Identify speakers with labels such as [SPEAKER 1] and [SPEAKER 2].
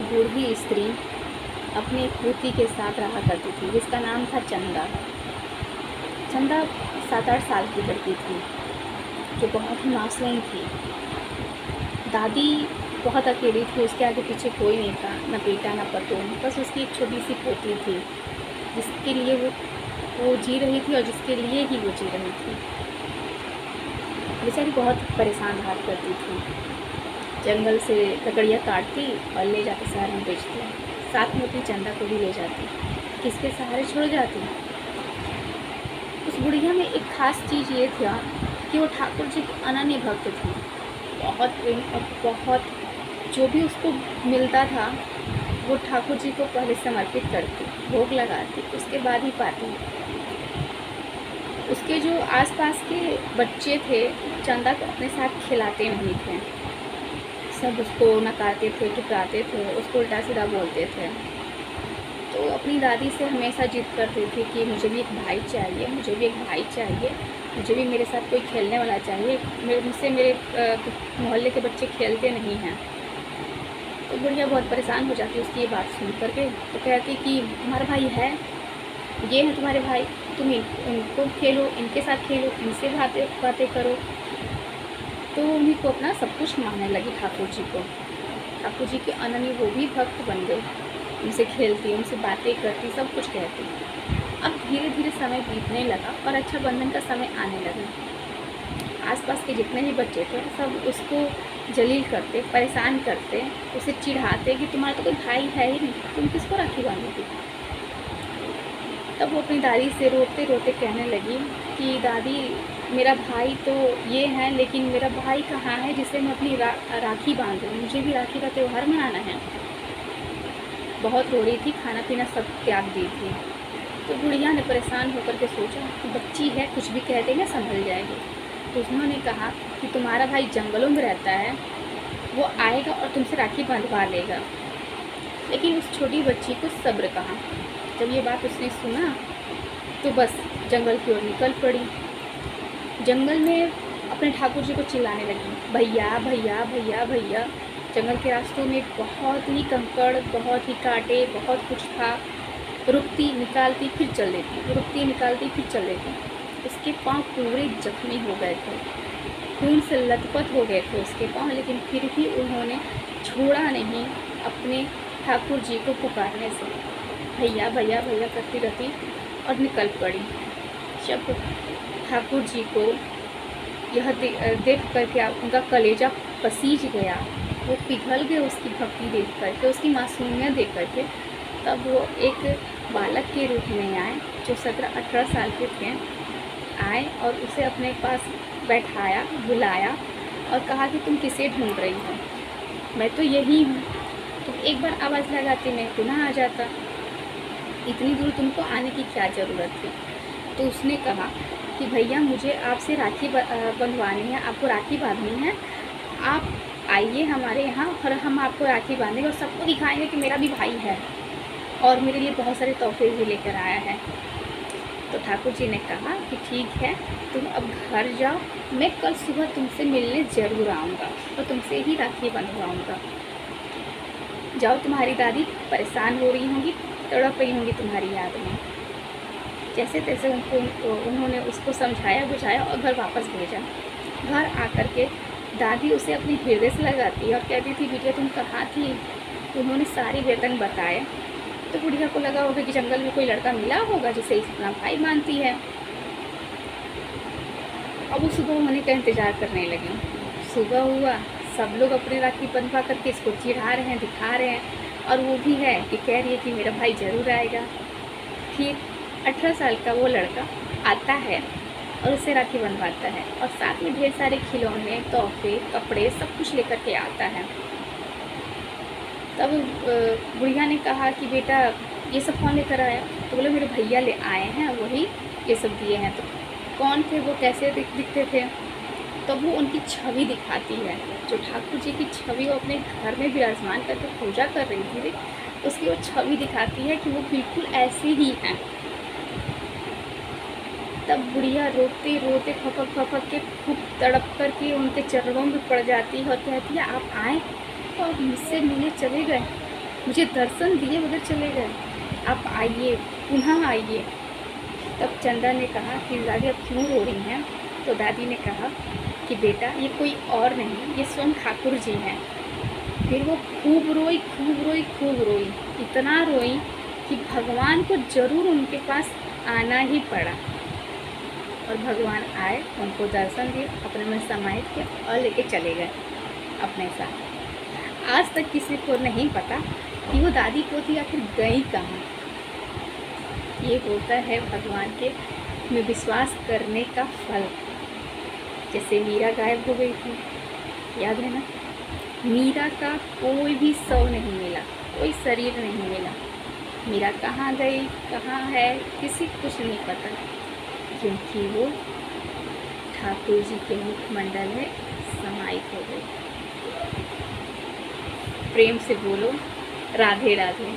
[SPEAKER 1] बूढ़ी स्त्री अपने एक पोती के साथ रहा करती थी, जिसका नाम था चंदा। चंदा 7-8 साल की लड़की थी, जो बहुत ही मासूम थी। दादी बहुत अकेली थी, उसके आगे पीछे कोई नहीं था, न बेटा न पतोह, बस उसकी एक छोटी सी पोती थी, जिसके लिए वो जी रही थी और जिसके लिए ही वो जी रही थी। बेचारी बहुत परेशान हाल करती थी, जंगल से लकड़ियाँ काटती और ले जाकर शहर में बेचती, साथ में अपनी चंदा को भी ले जाती, किसके सहारे छोड़ जाती। उस बुढ़िया में एक ख़ास चीज़ ये था कि वो ठाकुर जी की अनन्य भक्त थी। बहुत प्रेम और बहुत जो भी उसको मिलता था वो ठाकुर जी को पहले समर्पित करती, भोग लगाती, उसके बाद ही पाती। उसके जो आसपास के बच्चे थे चंदा को अपने साथ खिलाते नहीं थे, सब उसको नकारते थे, टुकराते थे, उसको उल्टा सीधा बोलते थे। तो अपनी दादी से हमेशा जिद करती थी कि मुझे भी एक भाई चाहिए, मुझे भी एक भाई चाहिए, मुझे भी मेरे साथ कोई खेलने वाला चाहिए, मुझसे मेरे मोहल्ले के बच्चे खेलते नहीं हैं। तो बुढ़िया बहुत परेशान हो जाती उसकी ये बात सुन करके। तो कहती कि तुम्हारा भाई है, ये हैं तुम्हारे भाई, तुम इनको खेलो, इनके साथ खेलो, इनसे बातें करो। तो उन्हीं को अपना सब कुछ मानने लगी ठाकुर जी को। ठाकुर जी के अनन्य वो भी भक्त बन गए, उनसे खेलती, उनसे बातें करती, सब कुछ कहती। अब धीरे धीरे समय बीतने लगा और रक्षाबंधन का समय आने लगा। आसपास के जितने भी बच्चे थे सब उसको जलील करते, परेशान करते, उसे चिढ़ाते कि तुम्हारा तो कोई भाई है ही नहीं, तुम किसको राखी बांधोगी। तब वो अपनी दादी से रोते रोते कहने लगी कि दादी, मेरा भाई तो ये है, लेकिन मेरा भाई कहाँ है जिसे मैं अपनी राखी बांधूँ, मुझे भी राखी का त्यौहार मनाना है। बहुत रो रही थी, खाना पीना सब त्याग दी थी। तो बुढ़िया ने परेशान होकर के सोचा कि बच्ची है, कुछ भी कह देंगे संभल जाएगी। तो उन्होंने कहा कि तुम्हारा भाई जंगलों में रहता है, वो आएगा और तुमसे राखी बांधवा लेगा। लेकिन उस छोटी बच्ची को सब्र कहाँ। जब ये बात उसने सुना तो बस जंगल की ओर निकल पड़ी। जंगल में अपने ठाकुर जी को चिल्लाने लगी, भैया भैया भैया भैया। जंगल के रास्तों में बहुत ही कंकड़, बहुत ही कांटे, बहुत कुछ था। रुकती निकालती फिर चल देती, रुकती निकालती फिर चल देती। उसके पाँव पूरे जख्मी हो गए थे, खून से लथपथ हो गए थे उसके पाँव, लेकिन फिर भी उन्होंने छोड़ा नहीं अपने ठाकुर जी को पुकारने से। भैया भैया भैया करती रहती और निकल पड़ी। जब ठाकुर जी को यह देख करके उनका कलेजा पसीज गया, वो पिघल गए उसकी भक्ति देख करके, उसकी मासूमियत देख करके। तब वो एक बालक के रूप में आए जो 17-18 साल के थे, आए और उसे अपने पास बैठाया, बुलाया और कहा कि तुम किसे ढूंढ रही हो। मैं तो यही हूँ, तुम एक बार आवाज़ लगाती मैं पुनः आ जाता, इतनी दूर तुमको आने की क्या ज़रूरत थी। तो उसने कहा कि भैया मुझे आपसे राखी बंधवानी है, आपको राखी बांधनी है, आप आइए हमारे यहाँ और हम आपको राखी बांधेंगे और सबको दिखाएंगे कि मेरा भी भाई है और मेरे लिए बहुत सारे तोहफे भी लेकर आया है। तो ठाकुर जी ने कहा कि ठीक है, तुम अब घर जाओ, मैं कल सुबह तुमसे मिलने ज़रूर आऊँगा और तुमसे ही राखी बंधवाऊँगा। जाओ, तुम्हारी दादी परेशान हो रही होंगी, तड़प रही होंगी तुम्हारी याद में। जैसे तैसे उन्होंने उसको समझाया बुझाया और घर वापस भेजा। घर आकर के दादी उसे अपने हृदय से लगाती और कहती थी, बेटिया तुम कहाँ थी। तो उन्होंने सारी वेतन बताए। तो बुढ़िया को लगा होगा कि जंगल में कोई लड़का मिला होगा जिसे अपना भाई मानती है। अब वो सुबह होने का इंतज़ार करने लगी। सुबह हुआ, सब लोग अपने राखी बंधवा करके इसको चिढ़ा रहे हैं, दिखा रहे हैं, और वो भी है कि कह रही है कि मेरा भाई ज़रूर आएगा। फिर 18 साल का वो लड़का आता है और उसे राखी बंधवाता है और साथ में ढेर सारे खिलौने, तोहफे, कपड़े सब कुछ लेकर के आता है। तब बुढ़िया ने कहा कि बेटा ये सब कौन लेकर आया। तो बोले मेरे भैया ले आए हैं, वही ये सब दिए हैं। तो कौन थे वो, कैसे दिखते थे। तो वो उनकी छवि दिखाती है, जो ठाकुर जी की छवि वो अपने घर में विराजमान करके पूजा कर रही थी, उसकी वो छवि दिखाती है कि वो बिल्कुल ऐसे ही हैं। तब बुढ़िया रोते रोते फपक के खूब तड़प कर के उनके चरणों में पड़ जाती है और कहती है आप आए तो आप मुझसे मिलने चले गए, मुझे दर्शन दिए बगैर चले गए। आप आइए, पुनः आइए। तब चंदा ने कहा कि दादी आप क्यों रो रही हैं? तो दादी ने कहा कि बेटा ये कोई और नहीं, ये स्वयं ठाकुर जी हैं। फिर वो खूब रोई, खूब रोई, खूब रोई, इतना रोई कि भगवान को ज़रूर उनके पास आना ही पड़ा। और भगवान आए, उनको दर्शन दिए, अपने में समाहित किया और लेके चले गए अपने साथ। आज तक किसी को नहीं पता कि वो दादी पोती आखिर गई कहाँ। ये होता है भगवान के में विश्वास करने का फल। जैसे मीरा गायब हो गई थी, याद है ना? मीरा का कोई भी शव नहीं मिला, कोई शरीर नहीं मिला। मीरा कहाँ गई, कहाँ है, किसी को कुछ नहीं पता, क्योंकि वो ठाकुर जी के मुखमंडल में समाहित हो गई। प्रेम से बोलो राधे राधे।